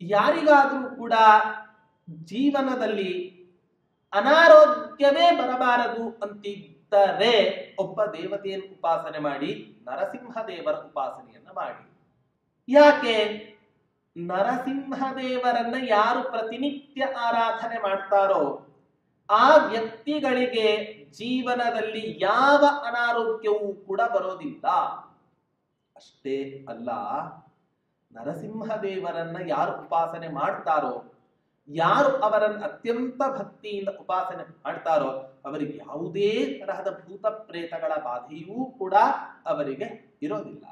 ಯಾರಿಗಾದರೂ ಕೂಡ ಜೀವನದಲ್ಲಿ ಅನಾರೋಗ್ಯವೇ ಬರಬಾರದು ಅಂತಿದ್ದರೆ ಒಬ್ಬ ದೇವತೆಯನ್ನು ಉಪಾಸನೆ ಮಾಡಿ, ನರಸಿಂಹ ದೇವರ ಉಪಾಸನೆಯನ್ನ ಮಾಡಿ. ಯಾಕೆ? ನರಸಿಂಹ ದೇವರನ್ನ ಯಾರು ಪ್ರತಿನಿತ್ಯ ಆರಾಧನೆ ಮಾಡ್ತಾರೋ ಆ ವ್ಯಕ್ತಿಗಳಿಗೆ ಜೀವನದಲ್ಲಿ ಯಾವ ಅನಾರೋಗ್ಯವೂ ಕೂಡ ಬರೋದಿಲ್ಲ. ಅಷ್ಟೇ ಅಲ್ಲ, ನರಸಿಂಹ ದೇವರನ್ನ ಯಾರು ಉಪಾಸನೆ ಮಾಡ್ತಾರೋ, ಯಾರು ಅವರನ್ನು ಅತ್ಯಂತ ಭಕ್ತಿಯಿಂದ ಉಪಾಸನೆ ಮಾಡ್ತಾರೋ ಅವರಿಗೆ ಯಾವುದೇ ತರಹದ ಭೂತ ಪ್ರೇತಗಳ ಬಾಧೆಯೂ ಕೂಡ ಅವರಿಗೆ ಇರೋದಿಲ್ಲ.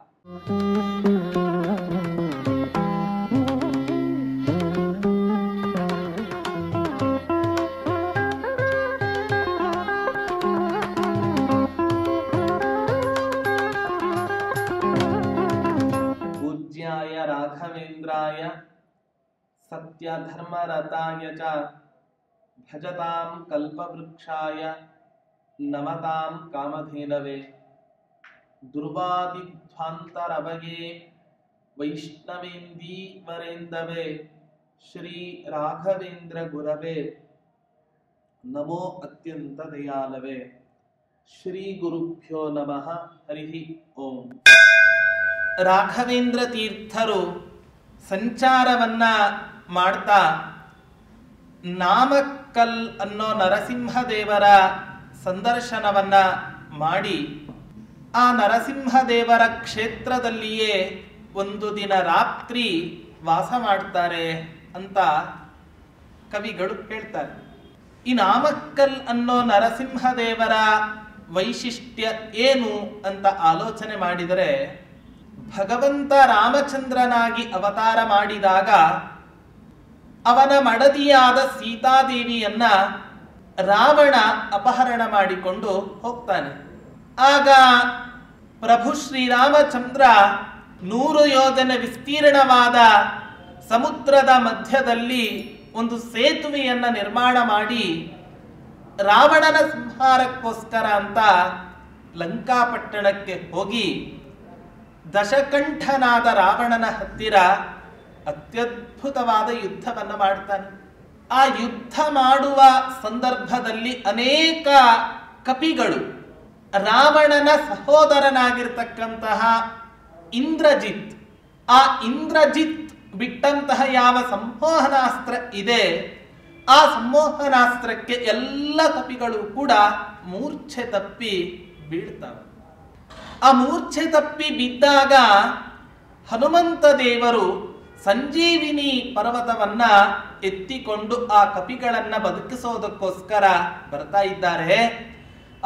ಪೂಜ್ಯಾಯ ರಾಘವೇಂದ್ರಾಯ ಸತ್ಯ ಧರ್ಮ ರತಾಯ ಚ ಭಜತಾಂ ಕಲ್ಪವೃಕ್ಷಾಯ ನಮತಾಂ ಕಾಮಧೇನವೇ ದುರ್ವಾದಿಧ್ವಾಂತರವಯೇ ವೈಷ್ಣವೇಂದೀವರೇಂದವೇ ಶ್ರೀ ರಾಘವೇಂದ್ರ ಗುರವೇ ನಮೋ ಅತ್ಯಂತ ದಯಾಲವೇ. ಶ್ರೀ ಗುರುಭ್ಯೋ ನಮಃ. ಹರಿ ಓಂ. ರಾಘವೇಂದ್ರ ತೀರ್ಥರು ಸಂಚಾರವನ್ನ ಮಾಡ್ತಾ ನಾಮಕ್ಕಲ್ ಅನ್ನೋ ನರಸಿಂಹ ದೇವರ ಸಂದರ್ಶನವನ್ನ ಮಾಡಿ ಆ ನರಸಿಂಹ ದೇವರ ಕ್ಷೇತ್ರದಲ್ಲಿಯೇ ಒಂದು ದಿನ ರಾತ್ರಿ ವಾಸ ಮಾಡ್ತಾರೆ ಅಂತ ಕವಿಗಳು ಹೇಳ್ತಾರೆ. ಈ ನಾಮಕ್ಕಲ್ ಅನ್ನೋ ನರಸಿಂಹ ದೇವರ ವೈಶಿಷ್ಟ್ಯ ಏನು ಅಂತ ಆಲೋಚನೆ ಮಾಡಿದರೆ, ಭಗವಂತ ರಾಮಚಂದ್ರನಾಗಿ ಅವತಾರ ಮಾಡಿದಾಗ ಅವನ ಮಡದಿಯಾದ ಸೀತಾದೇವಿಯನ್ನ ರಾವಣ ಅಪಹರಣ ಮಾಡಿಕೊಂಡು ಹೋಗ್ತಾನೆ. ಆಗ ಪ್ರಭು ಶ್ರೀರಾಮಚಂದ್ರ 100 ಯೋಜನೆ ವಿಸ್ತೀರ್ಣವಾದ ಸಮುದ್ರದ ಮಧ್ಯದಲ್ಲಿ ಒಂದು ಸೇತುವೆಯನ್ನ ನಿರ್ಮಾಣ ಮಾಡಿ ರಾವಣನ ಸಂಹಾರಕ್ಕೋಸ್ಕರ ಅಂತ ಲಂಕಾಪಟ್ಟಣಕ್ಕೆ ಹೋಗಿ ದಶಕಂಠನಾದ ರಾವಣನ ಹತ್ತಿರ ಅತ್ಯದ್ಭುತವಾದ ಯುದ್ಧವನ್ನ ಮಾಡ್ತಾನೆ. ಆ ಯುದ್ಧ ಮಾಡುವ ಸಂದರ್ಭದಲ್ಲಿ ಅನೇಕ ಕಪಿಗಳು ರಾವಣನ ಸಹೋದರನಾಗಿರ್ತಕ್ಕಂತಹ ಇಂದ್ರಜಿತ್, ಆ ಇಂದ್ರಜಿತ್ ಬಿಟ್ಟಂತಹ ಯಾವ ಸಂಮೋಹನಾಸ್ತ್ರ ಇದೆ ಆ ಸಂಮೋಹನಾಸ್ತ್ರಕ್ಕೆ ಎಲ್ಲ ಕಪಿಗಳು ಕೂಡ ಮೂರ್ಛೆ ತಪ್ಪಿ ಬೀಳ್ತವೆ. ಆ ಮೂರ್ಛೆ ತಪ್ಪಿ ಬಿದ್ದಾಗ ಹನುಮಂತ ದೇವರು ಸಂಜೀವಿನಿ ಪರ್ವತವನ್ನ ಎತ್ತಿಕೊಂಡು ಆ ಕಪಿಗಳನ್ನ ಬದುಕಿಸೋದಕ್ಕೋಸ್ಕರ ಬರ್ತಾ ಇದ್ದಾರೆ.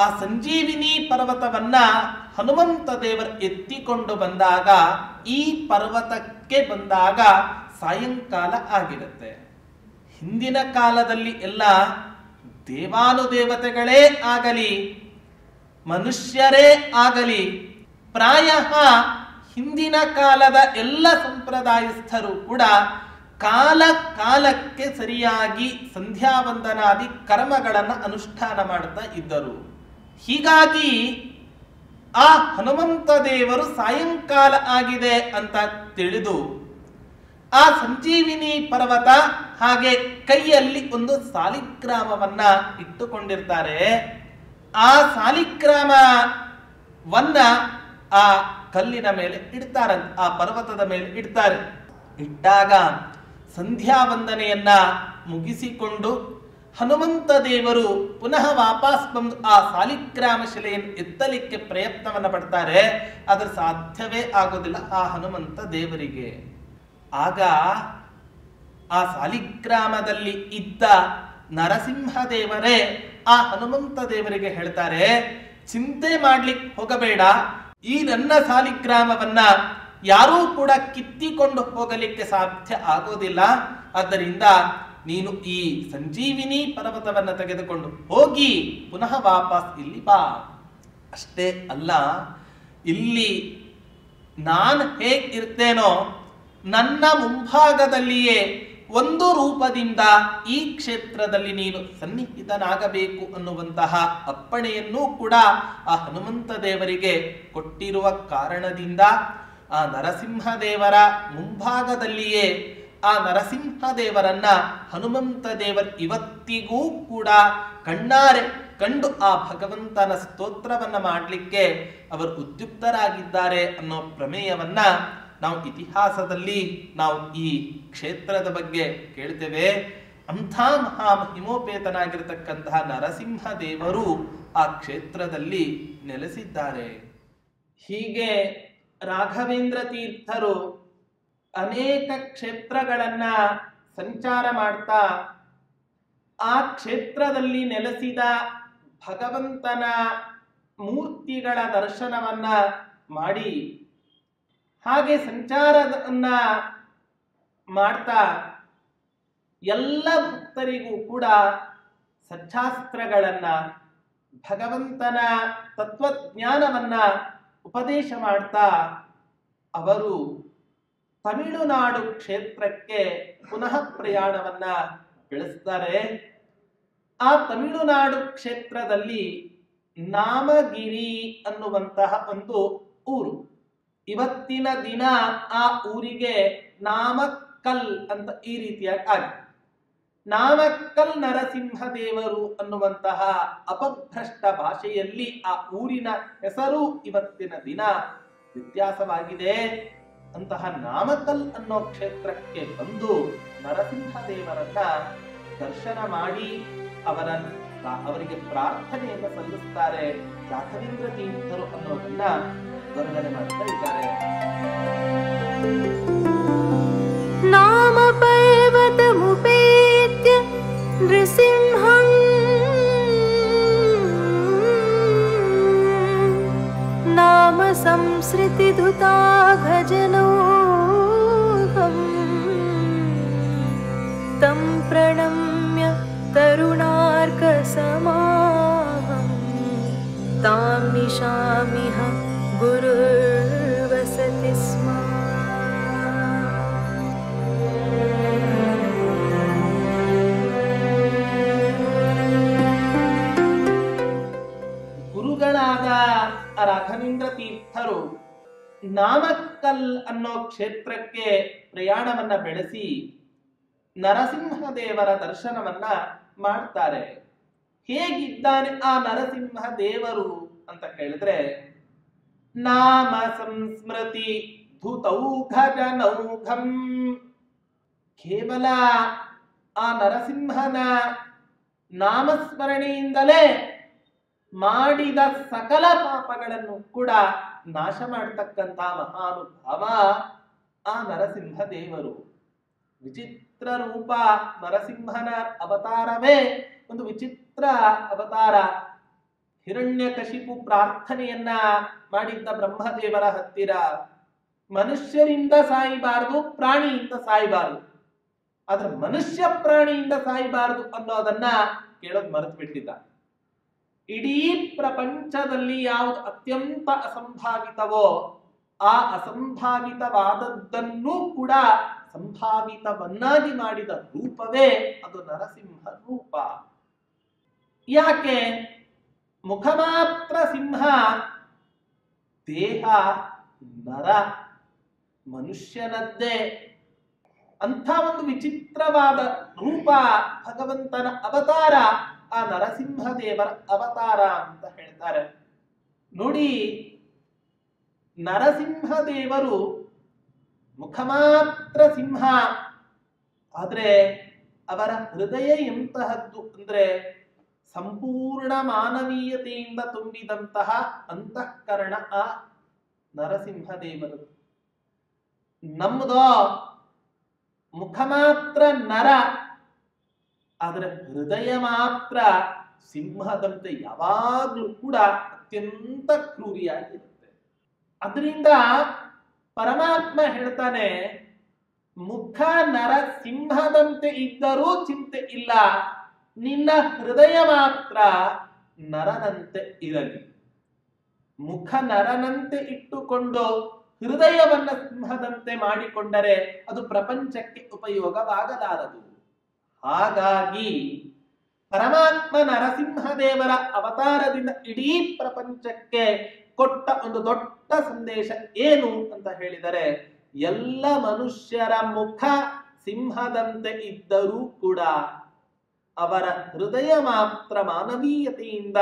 ಆ ಸಂಜೀವಿನಿ ಪರ್ವತವನ್ನ ಹನುಮಂತ ದೇವರು ಎತ್ತಿಕೊಂಡು ಬಂದಾಗ ಈ ಪರ್ವತಕ್ಕೆ ಬಂದಾಗ ಸಾಯಂಕಾಲ ಆಗಿರುತ್ತೆ. ಹಿಂದಿನ ಕಾಲದಲ್ಲಿ ಎಲ್ಲ ದೇವಾನುದೇವತೆಗಳೇ ಆಗಲಿ ಮನುಷ್ಯರೇ ಆಗಲಿ ಪ್ರಾಯ ಹಿಂದಿನ ಕಾಲದ ಎಲ್ಲ ಸಂಪ್ರದಾಯಸ್ಥರು ಕೂಡ ಕಾಲ ಕಾಲಕ್ಕೆ ಸರಿಯಾಗಿ ಸಂಧ್ಯಾವಂದನಾದಿ ಕರ್ಮಗಳನ್ನು ಅನುಷ್ಠಾನ ಮಾಡ್ತಾ ಇದ್ದರು. ಹೀಗಾಗಿ ಆ ಹನುಮಂತ ದೇವರು ಸಾಯಂಕಾಲ ಆಗಿದೆ ಅಂತ ತಿಳಿದು ಆ ಸಂಜೀವಿನಿ ಪರ್ವತ ಹಾಗೆ ಕೈಯಲ್ಲಿ ಒಂದು ಸಾಲಿಗ್ರಾಮವನ್ನ ಇಟ್ಟುಕೊಂಡಿರ್ತಾರೆ. ಆ ಸಾಲಿಗ್ರಾಮವನ್ನ ಆ ಕಲ್ಲಿನ ಮೇಲೆ ಇಡ್ತಾರಂತೆ, ಆ ಪರ್ವತದ ಮೇಲೆ ಇಡ್ತಾರೆ. ಇಟ್ಟಾಗ ಸಂಧ್ಯಾ ವಂದನೆಯನ್ನ ಮುಗಿಸಿಕೊಂಡು ಹನುಮಂತ ದೇವರು ಪುನಃ ವಾಪಸ್ ಬಂದು ಆ ಸಾಲಿಗ್ರಾಮ ಶಿಲೆಯನ್ನು ಎತ್ತಲಿಕ್ಕೆ ಪ್ರಯತ್ನವನ್ನ ಪಡ್ತಾರೆ. ಅದರ ಸಾಧ್ಯವೇ ಆಗೋದಿಲ್ಲ ಆ ಹನುಮಂತ ದೇವರಿಗೆ. ಆಗ ಆ ಸಾಲಿಗ್ರಾಮದಲ್ಲಿ ಇದ್ದ ನರಸಿಂಹ ದೇವರೇ ಆ ಹನುಮಂತ ದೇವರಿಗೆ ಹೇಳ್ತಾರೆ, ಚಿಂತೆ ಮಾಡ್ಲಿಕ್ಕೆ ಹೋಗಬೇಡ, ಈ ನನ್ನ ಸಾಲಿಗ್ರಾಮವನ್ನ ಯಾರೂ ಕೂಡ ಕಿತ್ತಿಕೊಂಡು ಹೋಗಲಿಕ್ಕೆ ಸಾಧ್ಯ ಆಗೋದಿಲ್ಲ. ಆದ್ದರಿಂದ ನೀನು ಈ ಸಂಜೀವಿನಿ ಪರ್ವತವನ್ನ ತೆಗೆದುಕೊಂಡು ಹೋಗಿ ಪುನಃ ವಾಪಸ್ ಇಲ್ಲಿ ಬಾ. ಅಷ್ಟೇ ಅಲ್ಲ, ಇಲ್ಲಿ ನಾನು ಹೇಗಿರ್ತೇನೋ ನನ್ನ ಮುಂಭಾಗದಲ್ಲಿಯೇ ಒಂದು ರೂಪದಿಂದ ಈ ಕ್ಷೇತ್ರದಲ್ಲಿ ನೀನು ಸನ್ನಿಹಿತನಾಗಬೇಕು ಅನ್ನುವಂತಹ ಅಪ್ಪಣೆಯನ್ನೂ ಕೂಡ ಆ ಹನುಮಂತ ದೇವರಿಗೆ ಕೊಟ್ಟಿರುವ ಕಾರಣದಿಂದ ಆ ನರಸಿಂಹ ದೇವರ ಮುಂಭಾಗದಲ್ಲಿಯೇ ಆ ನರಸಿಂಹದೇವರನ್ನ ಹನುಮಂತ ದೇವರು ಇವತ್ತಿಗೂ ಕೂಡ ಕಣ್ಣಾರೆ ಕಂಡು ಆ ಭಗವಂತನ ಸ್ತೋತ್ರವನ್ನ ಮಾಡಲಿಕ್ಕೆ ಅವರು ಉದ್ಯುಕ್ತರಾಗಿದ್ದಾರೆ ಅನ್ನೋ ಪ್ರಮೇಯವನ್ನ ನಾವು ಇತಿಹಾಸದಲ್ಲಿ ನಾವು ಈ ಕ್ಷೇತ್ರದ ಬಗ್ಗೆ ಕೇಳ್ತೇವೆ. ಅಂಥ ಮಹಾಮಹಿಮೋಪೇತನಾಗಿರತಕ್ಕಂತಹ ನರಸಿಂಹ ದೇವರು ಆ ಕ್ಷೇತ್ರದಲ್ಲಿ ನೆಲೆಸಿದ್ದಾರೆ. ಹೀಗೆ ರಾಘವೇಂದ್ರ ತೀರ್ಥರು ಅನೇಕ ಕ್ಷೇತ್ರಗಳನ್ನ ಸಂಚಾರ ಮಾಡ್ತಾ ಆ ಕ್ಷೇತ್ರದಲ್ಲಿ ನೆಲೆಸಿದ ಭಗವಂತನ ಮೂರ್ತಿಗಳ ದರ್ಶನವನ್ನ ಮಾಡಿ ಹಾಗೆ ಸಂಚಾರವನ್ನ ಮಾಡ್ತಾ ಎಲ್ಲ ಭಕ್ತರಿಗೂ ಕೂಡ ಸಜ್ಜಾಸ್ತ್ರಗಳನ್ನ ಭಗವಂತನ ತತ್ವಜ್ಞಾನವನ್ನ ಉಪದೇಶ ಮಾಡ್ತಾ ಅವರು ತಮಿಳುನಾಡು ಕ್ಷೇತ್ರಕ್ಕೆ ಪುನಃ ಪ್ರಯಾಣವನ್ನ ಬೆಳೆಸ್ತಾರೆ. ಆ ತಮಿಳುನಾಡು ಕ್ಷೇತ್ರದಲ್ಲಿ ನಾಮಗಿರಿ ಅನ್ನುವಂತಹ ಒಂದು ಊರು. ಇವತ್ತಿನ ದಿನ ಆ ಊರಿಗೆ ನಾಮಕ್ಕಲ್ ಅಂತ ಈ ರೀತಿಯಾಗಿ ಆಗಿದೆ. ನಾಮಕ್ಕಲ್ ನರಸಿಂಹದೇವರು ಅನ್ನುವಂತಹ ಅಪಭ್ರಷ್ಟ ಭಾಷೆಯಲ್ಲಿ ಆ ಊರಿನ ಹೆಸರು ಇವತ್ತಿನ ದಿನ ವ್ಯತ್ಯಾಸವಾಗಿದೆ. ಅಂತಹ ನಾಮಕ್ಕಲ್ ಅನ್ನೋ ಕ್ಷೇತ್ರಕ್ಕೆ ಬಂದು ನರಸಿಂಹದೇವರನ್ನ ದರ್ಶನ ಮಾಡಿ ಅವರಿಗೆ ಪ್ರಾರ್ಥನೆಯನ್ನು ಸಲ್ಲಿಸ್ತಾರೆ ರಾಘವೇಂದ್ರ ತೀರ್ಥರು ಅನ್ನೋದನ್ನ ವರ್ಣನೆ ಮಾಡ್ತಾ ಇದ್ದಾರೆ. ನಾಮ ಪರ್ವತಮುಪೇತ್ಯ ನೃಸಿಂಹಂ ನಾಮ ಸಂಸ್ಮೃತಿದುತಾ ಭಜನೋಹಂ ತಂ ಪ್ರಣಮ್ಯ ತರುಣಾರ್ಕ ಸಮಾಹಂ ತಾಂ ನಿಶಾಮಿಹ ಗುರುರ್ವಸತಿ ಸ್ಮ. ಗುರುಗಳಾದ ರಾಘವೇಂದ್ರ ತೀರ್ಥರು ನಾಮಕ್ಕಲ್ ಅನ್ನೋ ಕ್ಷೇತ್ರಕ್ಕೆ ಪ್ರಯಾಣವನ್ನ ಬೆಳೆಸಿ ನರಸಿಂಹದೇವರ ದರ್ಶನವನ್ನ ಮಾಡ್ತಾರೆ. ಹೇಗಿದ್ದಾನೆ ಆ ನರಸಿಂಹ ದೇವರು ಅಂತ ಕೇಳಿದ್ರೆ, ನಾಮ ಸಂಸ್ಮೃತಿ ಧುತೌಘಜನೌಘಂ, ಕೇವಲ ಆ ನರಸಿಂಹನ ನಾಮಸ್ಮರಣೆಯಿಂದಲೇ ಮಾಡಿದ ಸಕಲ ಪಾಪಗಳನ್ನು ಕೂಡ ನಾಶ ಮಾಡತಕ್ಕಂಥ ಮಹಾನುಭಾವ ಆ ನರಸಿಂಹ ದೇವರು. ವಿಚಿತ್ರ ರೂಪ. ನರಸಿಂಹನ ಅವತಾರವೇ ಒಂದು ವಿಚಿತ್ರ ಅವತಾರ. ಹಿರಣ್ಯಕಶಿಪು ಪ್ರಾರ್ಥನೆಯನ್ನ ಮಾಡಿದ್ದ ಬ್ರಹ್ಮದೇವರ ಹತ್ತಿರ, ಮನುಷ್ಯರಿಂದ ಸಾಯಬಾರದು, ಪ್ರಾಣಿಯಿಂದ ಸಾಯಬಾರದು, ಆದ್ರೆ ಮನುಷ್ಯ ಪ್ರಾಣಿಯಿಂದ ಸಾಯಬಾರದು ಅನ್ನೋದನ್ನ ಕೇಳೋದು ಮರೆತು ಬಿಟ್ಟಿದ್ದ. ಇಡೀ ಪ್ರಪಂಚದಲ್ಲಿ ಯಾವುದು ಅತ್ಯಂತ ಅಸಂಭಾವಿತವೋ ಆ ಅಸಂಭಾವಿತವಾದದ್ದನ್ನೂ ಕೂಡ ಸಂಭಾವಿತವನ್ನಾಗಿ ಮಾಡಿದ ರೂಪವೇ ಅದು ನರಸಿಂಹ ರೂಪ. ಯಾಕೆ? ಮುಖ ಮಾತ್ರ ಸಿಂಹ, ದೇಹ ನರ, ಮನುಷ್ಯನದ್ದೇ. ಅಂಥ ಒಂದು ವಿಚಿತ್ರವಾದ ರೂಪ ಭಗವಂತನ ಅವತಾರ ಆ ನರಸಿಂಹದೇವರ ಅವತಾರ ಅಂತ ಹೇಳ್ತಾರೆ. ನೋಡಿ, ನರಸಿಂಹದೇವರು ಮುಖ ಮಾತ್ರ ಸಿಂಹ, ಆದ್ರೆ ಅವರ ಹೃದಯ ಎಂತಹದ್ದು ಅಂದ್ರೆ ಸಂಪೂರ್ಣ ಮಾನವೀಯತೆಯಿಂದ ತುಂಬಿದಂತಹ ಅಂತಃಕರಣ ಆ ನರಸಿಂಹದೇವರು. ನಮ್ಮದೋ ಮುಖ ಮಾತ್ರ ನರ, ಆದರೆ ಹೃದಯ ಮಾತ್ರ ಸಿಂಹದಂತೆ ಯಾವಾಗ್ಲೂ ಕೂಡ ಅತ್ಯಂತ ಕ್ರೂರಿಯಾಗಿರುತ್ತೆ. ಅದರಿಂದ ಪರಮಾತ್ಮ ಹೇಳ್ತಾನೆ, ಮುಖ ನರ ಸಿಂಹದಂತೆ ಇದ್ದರೂ ಚಿಂತೆ ಇಲ್ಲ, ನಿನ್ನ ಹೃದಯ ಮಾತ್ರ ನರನಂತೆ ಇರಲಿ. ಮುಖ ನರನಂತೆ ಇಟ್ಟುಕೊಂಡು ಹೃದಯವನ್ನ ಸಿಂಹದಂತೆ ಮಾಡಿಕೊಂಡರೆ ಅದು ಪ್ರಪಂಚಕ್ಕೆ ಉಪಯೋಗವಾಗಲಾರದು. ಹಾಗಾಗಿ ಪರಮಾತ್ಮ ನರಸಿಂಹದೇವರ ಅವತಾರದಿಂದ ಇಡೀ ಪ್ರಪಂಚಕ್ಕೆ ಕೊಟ್ಟ ಒಂದು ದೊಡ್ಡ ಸಂದೇಶ ಏನು ಅಂತ ಹೇಳಿದರೆ, ಎಲ್ಲ ಮನುಷ್ಯರ ಮುಖ ಸಿಂಹದಂತೆ ಇದ್ದರೂ ಕೂಡ ಅವರ ಹೃದಯ ಮಾತ್ರ ಮಾನವೀಯತೆಯಿಂದ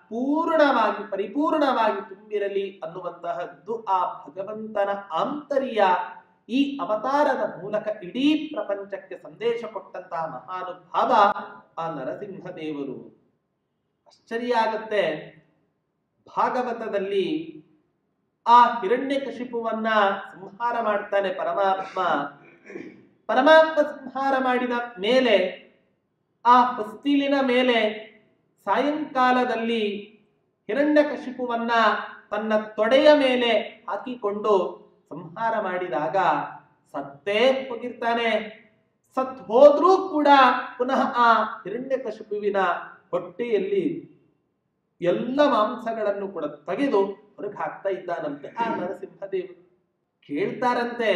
ಪೂರ್ಣವಾಗಿ ಪರಿಪೂರ್ಣವಾಗಿ ತುಂಬಿರಲಿ ಅನ್ನುವಂತಹದ್ದು ಆ ಭಗವಂತನ ಆಂತರ್ಯ. ಈ ಅವತಾರದ ಮೂಲಕ ಇಡೀ ಪ್ರಪಂಚಕ್ಕೆ ಸಂದೇಶ ಕೊಟ್ಟಂತಹ ಮಹಾನುಭಾವ ಆ ನರಸಿಂಹದೇವರು. ಆಶ್ಚರ್ಯ ಆಗತ್ತೆ, ಭಾಗವತದಲ್ಲಿ ಆ ಹಿರಣ್ಯಕಶಿಪುವನ್ನ ಸಂಹಾರ ಮಾಡ್ತಾನೆ ಪರಮಾತ್ಮ. ಪರಮಾತ್ಮ ಸಂಹಾರ ಮಾಡಿದ ಮೇಲೆ ಆ ಹೊಸ್ತಿಲಿನ ಮೇಲೆ ಸಾಯಂಕಾಲದಲ್ಲಿ ಹಿರಣ್ಯಕಶಿಪುವನ್ನ ತನ್ನ ತೊಡೆಯ ಮೇಲೆ ಹಾಕಿಕೊಂಡು ಸಂಹಾರ ಮಾಡಿದಾಗ ಸತ್ತೇ ಹೋಗಿರ್ತಾನೆ. ಸತ್ ಹೋದ್ರೂ ಕೂಡ ಪುನಃ ಆ ಹಿರಣ್ಯಕಶಿಪುವಿನ ಹೊಟ್ಟೆಯಲ್ಲಿ ಎಲ್ಲ ಮಾಂಸಗಳನ್ನು ಕೂಡ ತೆಗೆದು ಹೊರಗೆ ಹಾಕ್ತಾ ಇದ್ದಾನಂತೆ ಆ ನರಸಿಂಹದೇವರು. ಕೇಳ್ತಾರಂತೆ,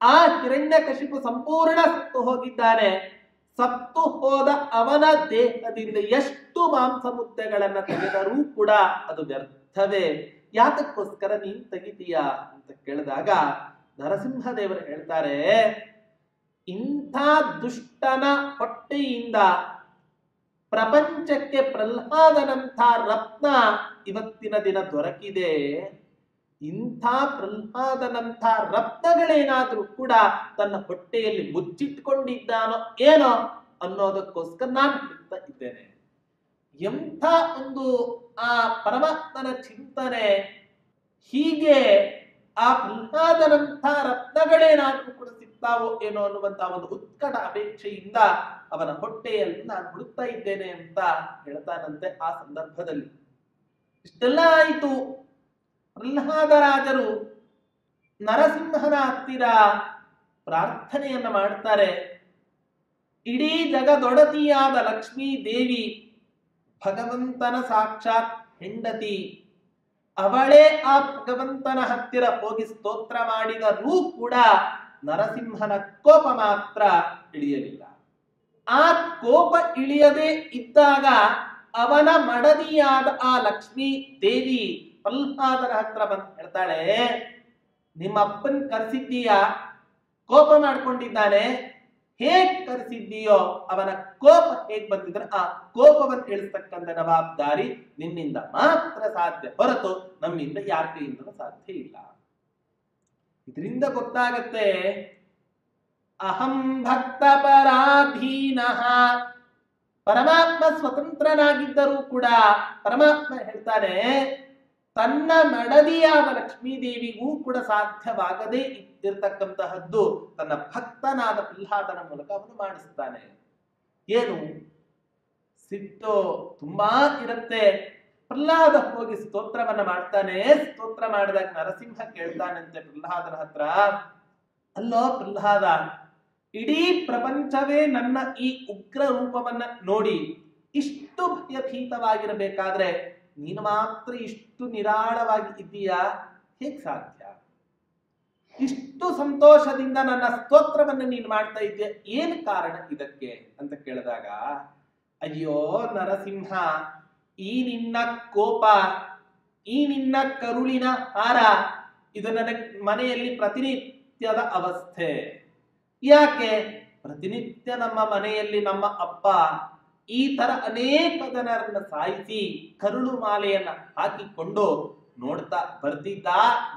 ಆ ಹಿರಣ್ಯಕಶಿಪು ಸಂಪೂರ್ಣ ಸತ್ತು ಹೋಗಿದ್ದಾನೆ, ಸತ್ತು ಹೋದ ಅವನ ದೇಹದಿಂದ ಎಷ್ಟು ಮಾಂಸ ಮುದ್ದೆಗಳನ್ನ ತೆಗೆದರೂ ಕೂಡ ಅದು ವ್ಯರ್ಥವೇ, ಯಾತಕ್ಕೋಸ್ಕರ ನೀನ್ ತೆಗಿತೀಯಾ ಅಂತ ಕೇಳಿದಾಗ ನರಸಿಂಹದೇವರು ಹೇಳ್ತಾರೆ, ಇಂಥ ದುಷ್ಟನ ಹೊಟ್ಟೆಯಿಂದ ಪ್ರಪಂಚಕ್ಕೆ ಪ್ರಹ್ಲಾದನಂಥ ರತ್ನ ಇವತ್ತಿನ ದಿನ ದೊರಕಿದೆ. ಇಂಥ ಪ್ರಹ್ಲಾದನಂಥ ರತ್ನಗಳೇನಾದ್ರೂ ಕೂಡ ತನ್ನ ಹೊಟ್ಟೆಯಲ್ಲಿ ಮುಚ್ಚಿಟ್ಕೊಂಡಿದ್ದಾನೋ ಏನೋ ಅನ್ನೋದಕ್ಕೋಸ್ಕರ ನಾನು ಬಿಡ್ತಾ ಇದ್ದೇನೆ. ಎಂಥ ಒಂದು ಆ ಪರಮಾತ್ಮನ ಚಿಂತನೆ. ಹೀಗೆ ಆ ಪ್ರಹ್ಲಾದನಂಥ ರತ್ನಗಳೇನಾದ್ರೂ ಕೂಡ ಸಿಗ್ತಾವೋ ಏನೋ ಅನ್ನುವಂತ ಒಂದು ಉತ್ಕಟ ಅಪೇಕ್ಷೆಯಿಂದ ಅವನ ಹೊಟ್ಟೆಯಲ್ಲಿ ನಾನು ಹುಡುಕ್ತಾ ಇದ್ದೇನೆ ಅಂತ ಹೇಳ್ತಾನಂತೆ. ಆ ಸಂದರ್ಭದಲ್ಲಿ ಇಷ್ಟೆಲ್ಲ ಆಯಿತು. ಪ್ರಹ್ಲಾದರಾಜರು ನರಸಿಂಹನ ಹತ್ತಿರ ಪ್ರಾರ್ಥನೆಯನ್ನ ಮಾಡ್ತಾರೆ. ಇಡೀ ಜಗದೊಡತಿಯಾದ ಲಕ್ಷ್ಮೀ ದೇವಿ ಭಗವಂತನ ಸಾಕ್ಷಾತ್ ಹೆಂಡತಿ, ಅವಳೇ ಆ ಭಗವಂತನ ಹತ್ತಿರ ಹೋಗಿ ಸ್ತೋತ್ರ ಮಾಡಿದರೂ ಕೂಡ ನರಸಿಂಹನ ಕೋಪ ಮಾತ್ರ ಇಳಿಯಲಿಲ್ಲ. ಆ ಕೋಪ ಇಳಿಯದೆ ಇದ್ದಾಗ ಅವನ ಮಡದಿಯಾದ ಆ ಲಕ್ಷ್ಮೀ ದೇವಿ ಪ್ರಹ್ಲಾದನ ಹತ್ರ ಬಂದು ಹೇಳ್ತಾಳೆ, ನಿಮ್ಮ ಅಪ್ಪನ್ ಕರೆಸಿದ್ದೀಯಾ, ಕೋಪ ಮಾಡ್ಕೊಂಡಿದ್ದಾನೆ, ಹೇಗ್ ಕರೆಸಿದ್ದೀಯೋ ಅವನ ಕೋಪ ಹೇಗ್ ಬಂದಿದ್ರೆ ಆ ಕೋಪವನ್ನು ಇಳಿಸ್ತಕ್ಕಂಥ ಜವಾಬ್ದಾರಿ ನಿನ್ನಿಂದ ಮಾತ್ರ ಸಾಧ್ಯ, ಹೊರತು ನಮ್ಮಿಂದ ಯಾರ ಕೈಯಿಂದಲೂ ಸಾಧ್ಯ ಇಲ್ಲ. ಇದರಿಂದ ಗೊತ್ತಾಗತ್ತೆ, ಅಹಂ ಭಕ್ತ ಪರಾಧೀನಃ. ಪರಮಾತ್ಮ ಸ್ವತಂತ್ರನಾಗಿದ್ದರೂ ಕೂಡ ಪರಮಾತ್ಮ ಹೇಳ್ತಾನೆ, ತನ್ನ ಮಡದಿಯಾದ ಲಕ್ಷ್ಮೀದೇವಿಗೂ ಕೂಡ ಸಾಧ್ಯವಾಗದೇ ಇದ್ದಿರ್ತಕ್ಕಂತಹದ್ದು ತನ್ನ ಭಕ್ತನಾದ ಪ್ರಹ್ಲಾದನ ಮೂಲಕ ಅವನು ಮಾಡಿಸ್ತಾನೆ. ಏನು ಸಿಟ್ಟು ತುಂಬಾ ಇರುತ್ತೆ. ಪ್ರಹ್ಲಾದ ಹೋಗಿ ಸ್ತೋತ್ರವನ್ನ ಮಾಡ್ತಾನೆ. ಸ್ತೋತ್ರ ಮಾಡಿದಾಗ ನರಸಿಂಹ ಕೇಳ್ತಾನಂತೆ ಪ್ರಹ್ಲಾದನ ಹತ್ರ, ಅಲ್ಲೋ ಪ್ರಹ್ಲಾದ, ಇಡೀ ಪ್ರಪಂಚವೇ ನನ್ನ ಈ ಉಗ್ರ ರೂಪವನ್ನ ನೋಡಿ ಇಷ್ಟು ಭಯಭೀತವಾಗಿರಬೇಕಾದ್ರೆ ನೀನು ಮಾತ್ರ ಇಷ್ಟು ನಿರಾಳವಾಗಿ ಇದ್ದೀಯಾ, ಹೇಗ್ ಸಾಧ್ಯ? ಇಷ್ಟು ಸಂತೋಷದಿಂದ ನನ್ನ ಸ್ತೋತ್ರವನ್ನು ನೀನು ಮಾಡ್ತಾ ಇದ್ದೀಯ, ಏನ್ ಕಾರಣ ಇದಕ್ಕೆ ಅಂತ ಕೇಳಿದಾಗ, ಅಯ್ಯೋ ನರಸಿಂಹ, ಈ ನಿನ್ನ ಕೋಪ, ಈ ನಿನ್ನ ಕರುಳಿನ ಹಾರ, ಇದು ನನ್ನ ಮನೆಯಲ್ಲಿ ಪ್ರತಿನಿತ್ಯದ ಅವಸ್ಥೆ. ಯಾಕೆ? ಪ್ರತಿನಿತ್ಯ ನಮ್ಮ ಮನೆಯಲ್ಲಿ ನಮ್ಮ ಅಪ್ಪ ಈ ತರ ಅನೇಕ ಜನರನ್ನ ಸಾಯಿಸಿ ಕರುಳು ಮಾಲೆಯನ್ನ ಹಾಕಿಕೊಂಡು ನೋಡ್ತಾ ಬರ್ತಿದ್ದ.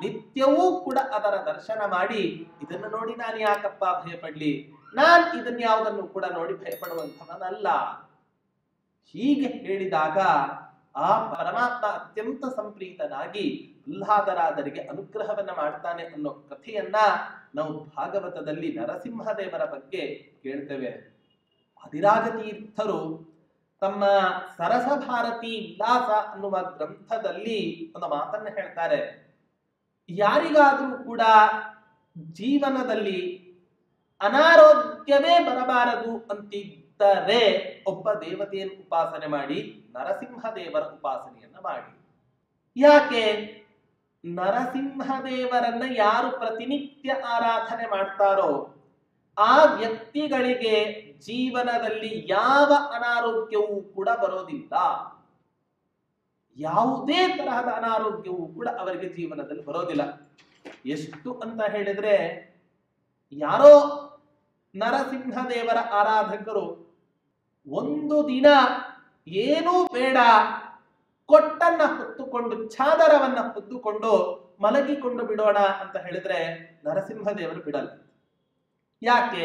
ನಿತ್ಯವೂ ಕೂಡ ಅದರ ದರ್ಶನ ಮಾಡಿ ಇದನ್ನು ನೋಡಿ ನಾನು ಯಾಕಪ್ಪ ಭಯ ಪಡ್ಲಿ, ನಾನ್ ಇದನ್ನ ಯಾವುದನ್ನು ಕೂಡ ನೋಡಿ ಭಯಪಡುವಂಥವನಲ್ಲ. ಹೀಗೆ ಹೇಳಿದಾಗ ಆ ಪರಮಾತ್ಮ ಅತ್ಯಂತ ಸಂಪ್ರೀತನಾಗಿ ಪ್ರಹ್ಲಾದರಾಜರಿಗೆ ಅನುಗ್ರಹವನ್ನ ಮಾಡ್ತಾನೆ ಅನ್ನೋ ಕಥೆಯನ್ನ ನಾವು ಭಾಗವತದಲ್ಲಿ ನರಸಿಂಹದೇವರ ಬಗ್ಗೆ ಕೇಳ್ತೇವೆ. ಅಧಿರಾಜ ತೀರ್ಥರು ತಮ್ಮ ಸರಸಭಾರತಿ ವಿಲಾಸ ಅನ್ನುವ ಗ್ರಂಥದಲ್ಲಿ ಒಂದು ಮಾತನ್ನ ಹೇಳ್ತಾರೆ. ಯಾರಿಗಾದ್ರೂ ಕೂಡ ಜೀವನದಲ್ಲಿ ಅನಾರೋಗ್ಯವೇ ಬರಬಾರದು ಅಂತಿದ್ದರೆ ಒಬ್ಬ ದೇವತೆಯನ್ನು ಉಪಾಸನೆ ಮಾಡಿ, ನರಸಿಂಹದೇವರ ಉಪಾಸನೆಯನ್ನ ಮಾಡಿ. ಯಾಕೆ? ನರಸಿಂಹದೇವರನ್ನ ಯಾರು ಪ್ರತಿನಿತ್ಯ ಆರಾಧನೆ ಮಾಡ್ತಾರೋ ಆ ವ್ಯಕ್ತಿಗಳಿಗೆ ಜೀವನದಲ್ಲಿ ಯಾವ ಅನಾರೋಗ್ಯವೂ ಕೂಡ ಬರೋದಿಲ್ಲ. ಯಾವುದೇ ತರಹದ ಅನಾರೋಗ್ಯವೂ ಕೂಡ ಅವರಿಗೆ ಜೀವನದಲ್ಲಿ ಬರೋದಿಲ್ಲ. ಎಷ್ಟು ಅಂತ ಹೇಳಿದ್ರೆ, ಯಾರೋ ನರಸಿಂಹದೇವರ ಆರಾಧಕರು ಒಂದು ದಿನ ಏನೂ ಬೇಡ, ಕೊಟ್ಟನ್ನ ಹೊತ್ತುಕೊಂಡು ಚಾದರವನ್ನ ಹೊತ್ತುಕೊಂಡು ಮಲಗಿಕೊಂಡು ಬಿಡೋಣ ಅಂತ ಹೇಳಿದ್ರೆ ನರಸಿಂಹದೇವರು ಬಿಡಲ್ಲ. ಯಾಕೆ?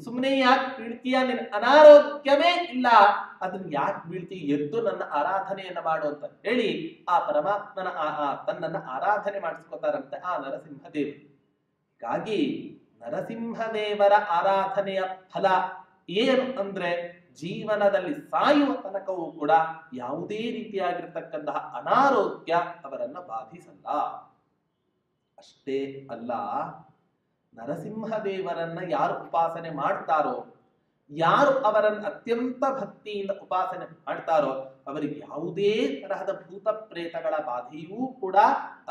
ಸುಮ್ಮನೆ ಯಾಕೆ ಬೀಳ್ತೀಯ, ನಿನ್ನ ಅನಾರೋಗ್ಯವೇ ಇಲ್ಲ, ಅದನ್ನ ಯಾಕೆ ಬೀಳ್ತೀಯ, ಎದ್ದು ನನ್ನ ಆರಾಧನೆಯನ್ನ ಮಾಡು ಅಂತ ಹೇಳಿ ಆ ಪರಮಾತ್ಮನ ತನ್ನನ್ನ ಆರಾಧನೆ ಮಾಡಿಸ್ಕೋತಾರಂತೆ ಆ ನರಸಿಂಹದೇವರು. ಹೀಗಾಗಿ ನರಸಿಂಹದೇವರ ಆರಾಧನೆಯ ಫಲ ಏನು ಅಂದ್ರೆ ಜೀವನದಲ್ಲಿ ಸಾಯುವ ತನಕವೂ ಕೂಡ ಯಾವುದೇ ರೀತಿಯಾಗಿರ್ತಕ್ಕಂತಹ ಅನಾರೋಗ್ಯ ಅವರನ್ನ ಬಾಧಿಸಲ್ಲ. ಅಷ್ಟೇ ಅಲ್ಲ, ನರಸಿಂಹದೇವರನ್ನ ಯಾರು ಉಪಾಸನೆ ಮಾಡ್ತಾರೋ, ಯಾರು ಅವರನ್ನು ಅತ್ಯಂತ ಭಕ್ತಿಯಿಂದ ಉಪಾಸನೆ ಮಾಡ್ತಾರೋ ಅವರಿಗೆ ಯಾವುದೇ ತರಹದ ಭೂತ ಪ್ರೇತಗಳ ಬಾಧೆಯೂ ಕೂಡ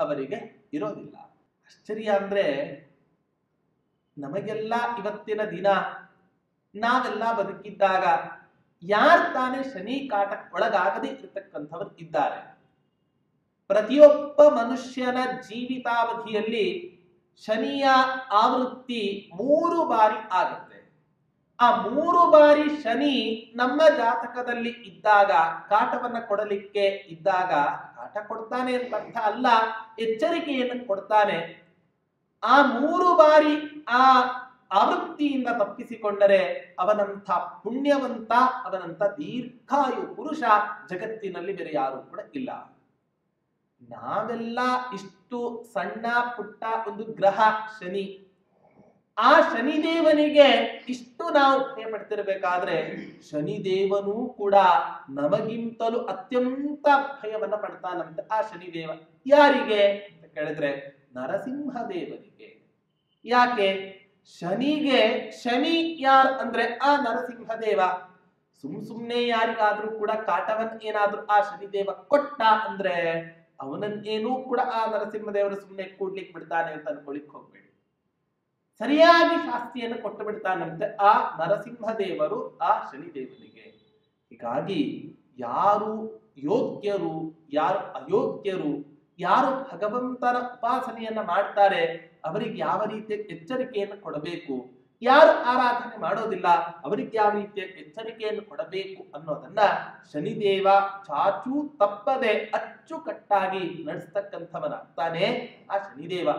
ಅವರಿಗೆ ಇರೋದಿಲ್ಲ. ಆಶ್ಚರ್ಯ ಅಂದ್ರೆ, ನಮಗೆಲ್ಲ ಇವತ್ತಿನ ದಿನ ನಾವೆಲ್ಲ ಬದುಕಿದ್ದಾಗ ಯಾರು ತಾನೇ ಶನಿ ಕಾಟ ಒಳಗಾಗದೇ ಇರತಕ್ಕಂಥವರು ಇದ್ದಾರೆ? ಪ್ರತಿಯೊಬ್ಬ ಮನುಷ್ಯನ ಜೀವಿತಾವಧಿಯಲ್ಲಿ ಶನಿಯ ಆವೃತ್ತಿ 3 ಬಾರಿ ಆಗುತ್ತೆ. ಆ 3 ಬಾರಿ ಶನಿ ನಮ್ಮ ಜಾತಕದಲ್ಲಿ ಇದ್ದಾಗ, ಕಾಟವನ್ನ ಕೊಡಲಿಕ್ಕೆ ಇದ್ದಾಗ, ಕಾಟ ಕೊಡ್ತಾನೆ ಅಂತ ಅರ್ಥ ಅಲ್ಲ, ಎಚ್ಚರಿಕೆಯನ್ನು ಕೊಡ್ತಾನೆ. ಆ 3 ಬಾರಿ ಆ ಆವೃತ್ತಿಯಿಂದ ತಪ್ಪಿಸಿಕೊಂಡರೆ ಅವನಂಥ ಪುಣ್ಯವಂತ, ಅವನಂಥ ದೀರ್ಘಾಯು ಪುರುಷ ಜಗತ್ತಿನಲ್ಲಿ ಬೇರೆ ಯಾರು ಕೂಡ ಇಲ್ಲ. ನಾವೆಲ್ಲ ಇಷ್ಟು ಸಣ್ಣ ಪುಟ್ಟ ಒಂದು ಗ್ರಹ ಶನಿ, ಆ ಶನಿದೇವನಿಗೆ ಇಷ್ಟು ನಾವು ಭಯ ಪಡ್ತಿರ್ಬೇಕಾದ್ರೆ ಶನಿದೇವನೂ ಕೂಡ ನಮಗಿಂತಲೂ ಅತ್ಯಂತ ಭಯವನ್ನ ಪಡ್ತಾನಂತೆ ಆ ಶನಿದೇವ. ಯಾರಿಗೆ ಅಂತ ಕೇಳಿದ್ರೆ ನರಸಿಂಹದೇವನಿಗೆ. ಯಾಕೆ? ಶನಿಗೆ ಶನಿ ಯಾರು ಅಂದ್ರೆ ಆ ನರಸಿಂಹದೇವ. ಸುಮ್ನೆ ಯಾರಿಗಾದ್ರೂ ಕೂಡ ಕಾಟವನ್ ಏನಾದ್ರೂ ಆ ಶನಿದೇವ ಕೊಟ್ಟ ಅಂದ್ರೆ ಅವನನ್ನೇನೂ ಕೂಡ ಆ ನರಸಿಂಹದೇವರು ಸುಮ್ಮನೆ ಕೂಡ್ಲಿಕ್ಕೆ ಬಿಡ್ತಾನೆ ಅಂತ ಅನ್ಕೊಳಿಕ್ ಹೋಗ್ಬೇಡಿ. ಸರಿಯಾಗಿ ಶಾಸ್ತಿಯನ್ನು ಕೊಟ್ಟು ಬಿಡ್ತಾನಂತೆ ಆ ನರಸಿಂಹದೇವರು ಆ ಶನಿದೇವನಿಗೆ. ಹೀಗಾಗಿ ಯಾರು ಯೋಗ್ಯರು, ಯಾರು ಅಯೋಗ್ಯರು, ಯಾರು ಭಗವಂತನ ಉಪಾಸನೆಯನ್ನ ಮಾಡ್ತಾರೆ ಅವರಿಗೆ ಯಾವ ರೀತಿಯ ಎಚ್ಚರಿಕೆಯನ್ನು ಕೊಡಬೇಕು, ಯಾರು ಆರಾಧನೆ ಮಾಡೋದಿಲ್ಲ ಅವರಿಗೆ ಯಾವ ರೀತಿಯ ಎಚ್ಚರಿಕೆಯನ್ನು ಕೊಡಬೇಕು ಅನ್ನೋದನ್ನ ಶನಿದೇವ ಚಾಚೂ ತಪ್ಪದೆ ಅಚ್ಚುಕಟ್ಟಾಗಿ ನಡೆಸ್ತಕ್ಕಂಥವನಾಗ್ತಾನೆ ಆ ಶನಿದೇವ.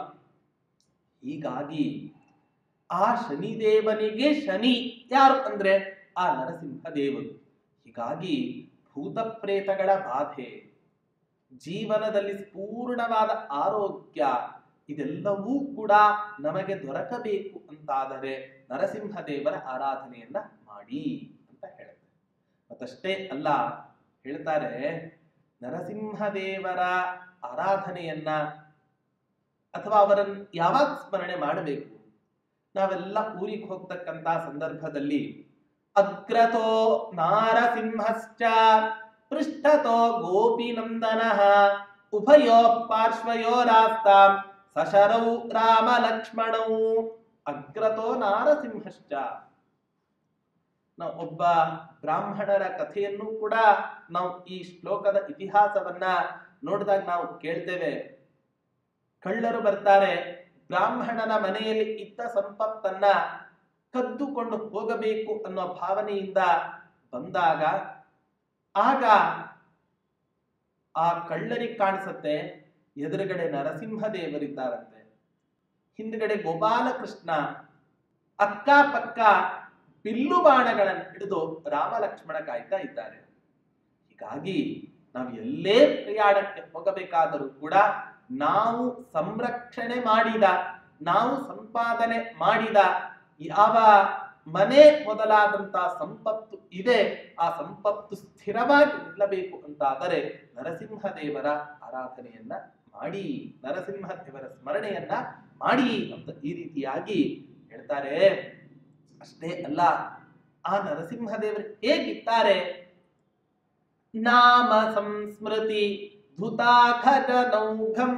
ಹೀಗಾಗಿ ಆ ಶನಿದೇವನಿಗೆ ಶನಿ ಯಾರು ಅಂದ್ರೆ ಆ ನರಸಿಂಹದೇವರು. ಹೀಗಾಗಿ ಭೂತ ಪ್ರೇತಗಳ ಬಾಧೆ, ಜೀವನದಲ್ಲಿ ಪೂರ್ಣವಾದ ಆರೋಗ್ಯ, ಇದೆಲ್ಲವೂ ಕೂಡ ನಮಗೆ ದೊರಕಬೇಕು ಅಂತಾದರೆ ನರಸಿಂಹದೇವರ ಆರಾಧನೆಯನ್ನ ಮಾಡಿ ಅಂತ ಹೇಳ್ತಾರೆ. ಮತ್ತಷ್ಟೇ ಅಲ್ಲ, ಹೇಳ್ತಾರೆ ನರಸಿಂಹದೇವರ ಆರಾಧನೆಯನ್ನ ಅಥವಾ ಅವರನ್ನು ಯಾವಾಗ ಸ್ಮರಣೆ ಮಾಡಬೇಕು? ನಾವೆಲ್ಲ ಊರಿಗೆ ಹೋಗ್ತಕ್ಕಂತ ಸಂದರ್ಭದಲ್ಲಿ ಅಗ್ರತೋ ನಾರಸಿಂಹಶ್ಚ ಪೃಷ್ಠತೋ ಗೋಪಿನಂದನಃ ಉಭಯೋ ಪಾರ್ಶ್ವಯೋರಾಸ್ತಾಂ ಸಶರೌ ರಾಮ ಲಕ್ಷ್ಮಣೌ. ಅಗ್ರತೋ ನಾರಸಿಂಹಶ್ಚ. ನಾವು ಒಬ್ಬ ಬ್ರಾಹ್ಮಣರ ಕಥೆಯನ್ನು ಕೂಡ ನಾವು ಈ ಶ್ಲೋಕದ ಇತಿಹಾಸವನ್ನ ನೋಡಿದಾಗ ನಾವು ಕೇಳ್ತೇವೆ. ಕಳ್ಳರು ಬರ್ತಾರೆ, ಬ್ರಾಹ್ಮಣನ ಮನೆಯಲ್ಲಿ ಇದ್ದ ಸಂಪತ್ತನ್ನ ಕದ್ದುಕೊಂಡು ಹೋಗಬೇಕು ಅನ್ನೋ ಭಾವನೆಯಿಂದ ಬಂದಾಗ ಆಗ ಆ ಕಳ್ಳರಿಗೆ ಕಾಣಿಸುತ್ತೆ ಎದುರುಗಡೆ ನರಸಿಂಹದೇವರಿದ್ದಾರಂತೆ, ಹಿಂದ್ಗಡೆ ಗೋಪಾಲಕೃಷ್ಣ, ಅಕ್ಕಪಕ್ಕ ಬಿಲ್ಲು ಬಾಣಗಳನ್ನು ಹಿಡಿದು ರಾಮ ಲಕ್ಷ್ಮಣ ಕಾಯ್ತಾ ಇದ್ದಾರೆ. ಹೀಗಾಗಿ ನಾವು ಎಲ್ಲೇ ಪ್ರಯಾಣಕ್ಕೆ ಹೋಗಬೇಕಾದರೂ ಕೂಡ ನಾವು ಸಂರಕ್ಷಣೆ ಮಾಡಿದ, ನಾವು ಸಂಪಾದನೆ ಮಾಡಿದ ಯಾವ ಮನೆ ಮೊದಲಾದಂತಹ ಸಂಪತ್ತು ಇದೆ ಆ ಸಂಪತ್ತು ಸ್ಥಿರವಾಗಿ ನಿಲ್ಲಬೇಕು ಅಂತಾದರೆ ನರಸಿಂಹದೇವರ ಆರಾಧನೆಯನ್ನ ಮಾಡಿ, ನರಸಿಂಹದೇವರ ಸ್ಮರಣೆಯನ್ನ ಮಾಡಿ ಅಂತ ಈ ರೀತಿಯಾಗಿ ಹೇಳ್ತಾರೆ. ಅಷ್ಟೇ ಅಲ್ಲ, ಆ ನರಸಿಂಹದೇವರು ಹೇಗಿದ್ದಾರೆ? ನಾಮ ಸಂಸ್ಮೃತಿ ಧುತಾಖನೌಘಂ.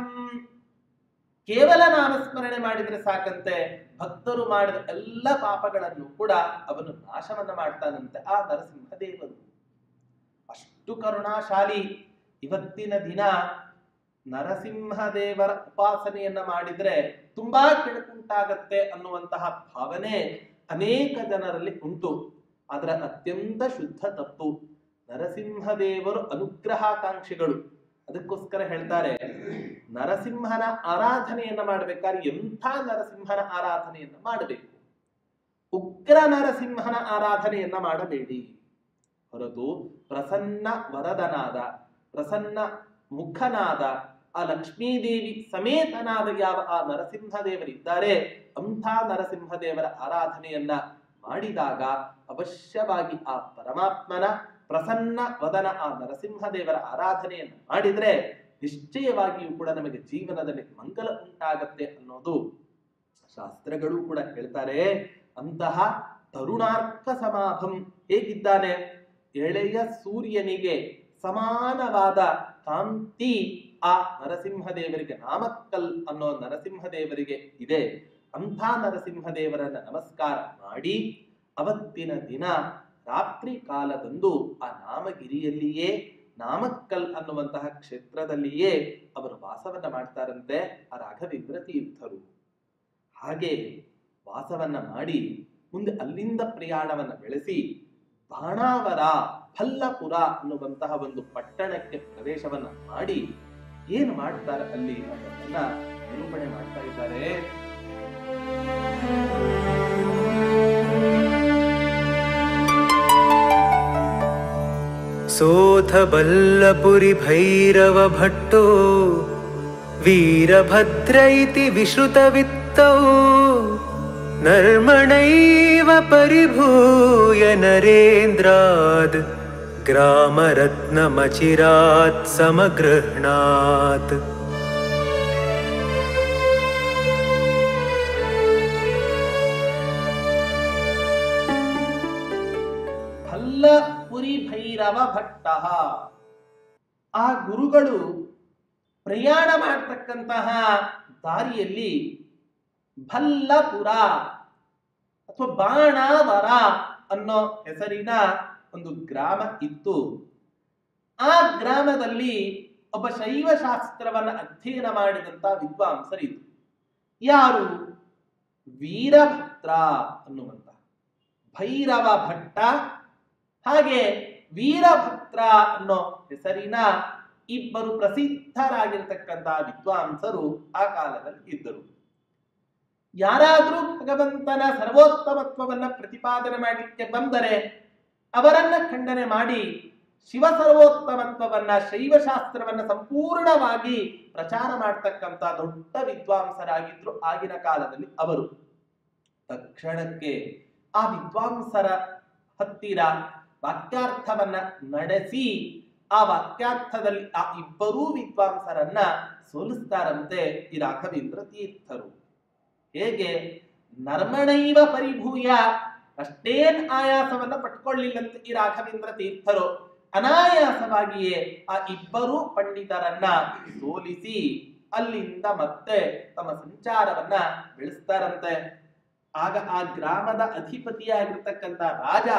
ಕೇವಲ ನಾಮಸ್ಮರಣೆ ಮಾಡಿದ್ರೆ ಸಾಕಂತೆ ಭಕ್ತರು ಮಾಡಿದ ಎಲ್ಲ ಪಾಪಗಳನ್ನು ಕೂಡ ಅವನು ನಾಶವನ್ನ ಮಾಡ್ತಾನಂತೆ ಆ ನರಸಿಂಹದೇವರು. ಅಷ್ಟು ಕರುಣಾಶಾಲಿ. ಇವತ್ತಿನ ದಿನ ನರಸಿಂಹದೇವರ ಉಪಾಸನೆಯನ್ನ ಮಾಡಿದ್ರೆ ತುಂಬಾ ಕೆಡುಕುಂಟಾಗತ್ತೆ ಅನ್ನುವಂತಹ ಭಾವನೆ ಅನೇಕ ಜನರಲ್ಲಿ ಉಂಟು. ಅದರ ಅತ್ಯಂತ ಶುದ್ಧ ತಪ್ಪು. ನರಸಿಂಹದೇವರು ಅನುಗ್ರಹಾಕಾಂಕ್ಷಿಗಳು. ಅದಕ್ಕೋಸ್ಕರ ಹೇಳ್ತಾರೆ, ನರಸಿಂಹನ ಆರಾಧನೆಯನ್ನ ಮಾಡಬೇಕಾದ್ರೆ ಎಂಥ ನರಸಿಂಹನ ಆರಾಧನೆಯನ್ನ ಮಾಡಬೇಕು? ಉಗ್ರ ನರಸಿಂಹನ ಆರಾಧನೆಯನ್ನ ಮಾಡಬೇಡಿ. ಹೊರತು ಪ್ರಸನ್ನ ವರದನಾದ, ಪ್ರಸನ್ನ ಮುಖನಾದ, ಆ ಲಕ್ಷ್ಮೀದೇವಿ ಸಮೇತನಾದ ಯಾವ ಆ ನರಸಿಂಹದೇವರಿದ್ದಾರೆ, ಅಂಥ ನರಸಿಂಹದೇವರ ಆರಾಧನೆಯನ್ನ ಮಾಡಿದಾಗ ಅವಶ್ಯವಾಗಿ ಆ ಪರಮಾತ್ಮನ ಪ್ರಸನ್ನ ವದನ ಆ ನರಸಿಂಹದೇವರ ಆರಾಧನೆಯನ್ನು ಮಾಡಿದ್ರೆ ನಿಶ್ಚಯವಾಗಿಯೂ ಕೂಡ ನಮಗೆ ಜೀವನದಲ್ಲಿ ಮಂಗಲ ಉಂಟಾಗತ್ತೆ ಅನ್ನೋದು ಶಾಸ್ತ್ರಗಳು ಕೂಡ ಹೇಳ್ತಾರೆ. ಅಂತಹ ತರುಣಾರ್ಕ ಸಮಾಭಂ ಹೇಗಿದ್ದಾನೆ? ಎಳೆಯ ಸೂರ್ಯನಿಗೆ ಸಮಾನವಾದ ಕಾಂತಿ ಆ ನರಸಿಂಹದೇವರಿಗೆ, ನಾಮಕ್ಕಲ್ ಅನ್ನೋ ನರಸಿಂಹದೇವರಿಗೆ ಇದೆ. ಅಂಥ ನರಸಿಂಹದೇವರನ್ನ ನಮಸ್ಕಾರ ಮಾಡಿ ಅವತ್ತಿನ ದಿನ ರಾತ್ರಿ ಕಾಲದಂದು ಆ ನಾಮಗಿರಿಯಲ್ಲಿಯೇ, ನಾಮಕ್ಕಲ್ ಅನ್ನುವಂತಹ ಕ್ಷೇತ್ರದಲ್ಲಿಯೇ ಅವರು ವಾಸವನ್ನ ಮಾಡ್ತಾರಂತೆ ಆ ರಾಘವೇಂದ್ರ ತೀರ್ಥರು. ಹಾಗೆ ವಾಸವನ್ನ ಮಾಡಿ ಮುಂದೆ ಅಲ್ಲಿಂದ ಪ್ರಯಾಣವನ್ನ ಬೆಳೆಸಿ ಬಾಣಾವರ ಭಲ್ಲಪುರ ಅನ್ನುವಂತಹ ಒಂದು ಪಟ್ಟಣಕ್ಕೆ ಪ್ರವೇಶವನ್ನ ಮಾಡಿ ಏನು ಮಾಡ್ತಾರೆ ಅಲ್ಲಿ ಅನ್ನೋದನ್ನ ನಿರೂಪಣೆ ಮಾಡ್ತಾ ಇದ್ದಾರೆ. सोऽथ बल्लपुरि भैरव भट्टो वीरभद्र इति विश्रुतवित्तौ नर्मणैव परिभूय नरेन्द्राद् ग्रामरत्नमचिरात् समगृह्णात्। ಭಲ್ಲಪುರಿ ಭೈರವ ಭಟ್ಟ, ಆ ಗುರುಗಳು ಪ್ರಯಾಣ ಮಾಡತಕ್ಕಂತಹ ದಾರಿಯಲ್ಲಿ ಭಲ್ಲಪುರ ಅಥವಾ ಬಾಣಾವರ ಅನ್ನೋ ಹೆಸರಿನ ಒಂದು ಗ್ರಾಮ ಇತ್ತು. ಆ ಗ್ರಾಮದಲ್ಲಿ ಒಬ್ಬ ಶೈವ ಶಾಸ್ತ್ರವನ್ನ ಅಧ್ಯಯನ ಮಾಡಿದಂತ ವಿದ್ವಾಂಸರಿತ್ತು. ಯಾರು? ವೀರಭದ್ರ ಅನ್ನುವಂತ ಭೈರವ ಭಟ್ಟ ಹಾಗೆ ವೀರಭದ್ರ ಅನ್ನೋ ಹೆಸರಿನ ಇಬ್ಬರು ಪ್ರಸಿದ್ಧರಾಗಿರ್ತಕ್ಕಂತಹ ವಿದ್ವಾಂಸರು ಆ ಕಾಲದಲ್ಲಿ ಇದ್ದರು. ಯಾರಾದ್ರೂ ಭಗವಂತನ ಸರ್ವೋತ್ತಮತ್ವವನ್ನ ಪ್ರತಿಪಾದನೆ ಮಾಡಲಿಕ್ಕೆ ಬಂದರೆ ಅವರನ್ನ ಖಂಡನೆ ಮಾಡಿ ಶಿವ ಸರ್ವೋತ್ತಮತ್ವವನ್ನ, ಶೈವಶಾಸ್ತ್ರವನ್ನ ಸಂಪೂರ್ಣವಾಗಿ ಪ್ರಚಾರ ಮಾಡತಕ್ಕಂತ ದೊಡ್ಡ ವಿದ್ವಾಂಸರಾಗಿದ್ರು ಆಗಿನ ಕಾಲದಲ್ಲಿ ಅವರು. ತಕ್ಷಣಕ್ಕೆ ಆ ವಿದ್ವಾಂಸರ ಹತ್ತಿರ ವಾಕ್ಯಾರ್ಥವನ್ನ ನಡೆಸಿ ಆ ವಾಕ್ಯಾರ್ಥದಲ್ಲಿ ಆ ಇಬ್ಬರೂ ವಿದ್ವಾಂಸರನ್ನ ಸೋಲಿಸ್ತಾರಂತೆ ಈ ರಾಘವೇಂದ್ರ ತೀರ್ಥರು. ಹೇಗೆ? ನರ್ಮಣೈವ ಪರಿಭೂಯ, ಅಷ್ಟೇನ್ ಆಯಾಸವನ್ನ ಪಟ್ಕೊಳ್ಳಿಲ್ಲಂತೆ ಈ ರಾಘವೇಂದ್ರ ತೀರ್ಥರು. ಅನಾಯಾಸವಾಗಿಯೇ ಆ ಇಬ್ಬರು ಪಂಡಿತರನ್ನ ಸೋಲಿಸಿ ಅಲ್ಲಿಂದ ಮತ್ತೆ ತಮ್ಮ ಸಂಚಾರವನ್ನ ಬೆಳೆಸ್ತಾರಂತೆ. ಆಗ ಆ ಗ್ರಾಮದ ಅಧಿಪತಿಯಾಗಿರ್ತಕ್ಕಂಥ ರಾಜ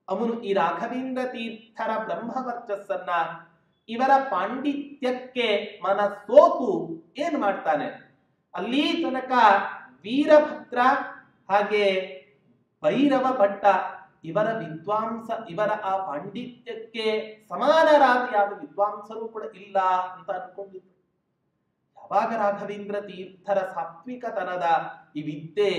ಅವನು ಈ ರಾಘವೇಂದ್ರ ತೀರ್ಥರ ಬ್ರಹ್ಮವರ್ಚಸ್ಸನ್ನ, ಇವರ ಪಾಂಡಿತ್ಯಕ್ಕೆ ಮನಸೋತು ಏನ್ ಮಾಡ್ತಾನೆ, ಅಲ್ಲಿ ತನಕ ವೀರಭದ್ರ ಹಾಗೆ ಭೈರವ ಭಟ್ಟ ಇವರ ಇವರ ಆ ಪಾಂಡಿತ್ಯಕ್ಕೆ ಸಮಾನರಾದ ಯಾವ ವಿದ್ವಾಂಸರು ಕೂಡ ಇಲ್ಲ ಅಂತ ಅನ್ಕೊಂಡಿದ್ರು. ಯಾವಾಗ ರಾಘವೇಂದ್ರ ತೀರ್ಥರ ಸಾತ್ವಿಕತನದ ಈ ವಿದ್ಯೆ,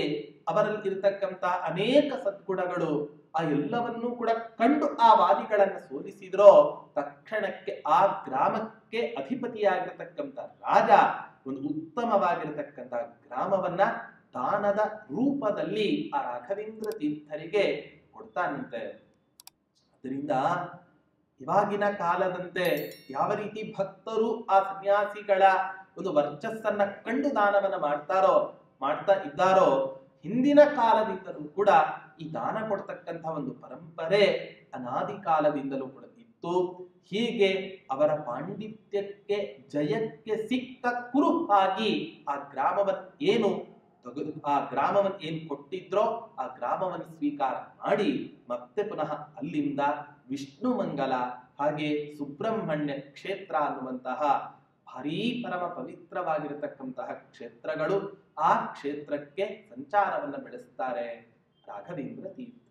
ಅವರಲ್ಲಿ ಇರತಕ್ಕಂತ ಅನೇಕ ಸದ್ಗುಣಗಳು ಆ ಎಲ್ಲವನ್ನೂ ಕೂಡ ಕಂಡು ಆ ವಾದಿಗಳನ್ನ ಸೋಲಿಸಿದ್ರೋ, ತಕ್ಷಣಕ್ಕೆ ಆ ಗ್ರಾಮಕ್ಕೆ ಅಧಿಪತಿಯಾಗಿರ್ತಕ್ಕಂಥ ರಾಜ ಒಂದು ಉತ್ತಮವಾಗಿರತಕ್ಕಂಥ ಗ್ರಾಮವನ್ನ ದಾನದ ರೂಪದಲ್ಲಿ ಆ ರಾಘವೇಂದ್ರ ತೀರ್ಥರಿಗೆ ಕೊಡ್ತಾನಂತೆ. ಅದರಿಂದ ಇವಾಗಿನ ಕಾಲದಂತೆ ಯಾವ ರೀತಿ ಭಕ್ತರು ಆ ಸನ್ಯಾಸಿಗಳ ಒಂದು ವರ್ಚಸ್ಸನ್ನ ಕಂಡು ದಾನವನ್ನ ಮಾಡ್ತಾ ಇದ್ದಾರೋ, ಹಿಂದಿನ ಕಾಲದಿಂದಲೂ ಕೂಡ ಈ ದಾನ ಕೊಡ್ತಕ್ಕಂಥ ಒಂದು ಪರಂಪರೆ ಅನಾದಿ ಕಾಲದಿಂದಲೂ ಕೂಡ ಇತ್ತು. ಹೀಗೆ ಅವರ ಪಾಂಡಿತ್ಯಕ್ಕೆ ಜಯಕ್ಕೆ ಸಿಕ್ಕ ಕುರುಹಾಗಿ ಆ ಗ್ರಾಮವನ್ನು ಏನು ಕೊಟ್ಟಿದ್ರೋ ಆ ಗ್ರಾಮವನ್ನು ಸ್ವೀಕಾರ ಮಾಡಿ ಮತ್ತೆ ಪುನಃ ಅಲ್ಲಿಂದ ವಿಷ್ಣುಮಂಗಲ ಹಾಗೆ ಸುಬ್ರಹ್ಮಣ್ಯ ಕ್ಷೇತ್ರ ಅನ್ನುವಂತಹ ಭಾರೀ ಪರಮ ಪವಿತ್ರವಾಗಿರತಕ್ಕಂತಹ ಕ್ಷೇತ್ರಗಳು ಆ ಕ್ಷೇತ್ರಕ್ಕೆ ಸಂಚಾರವನ್ನು ಬೆಳೆಸ್ತಾರೆ ರಾಘವೇಂದ್ರ ತೀರ್ಥ.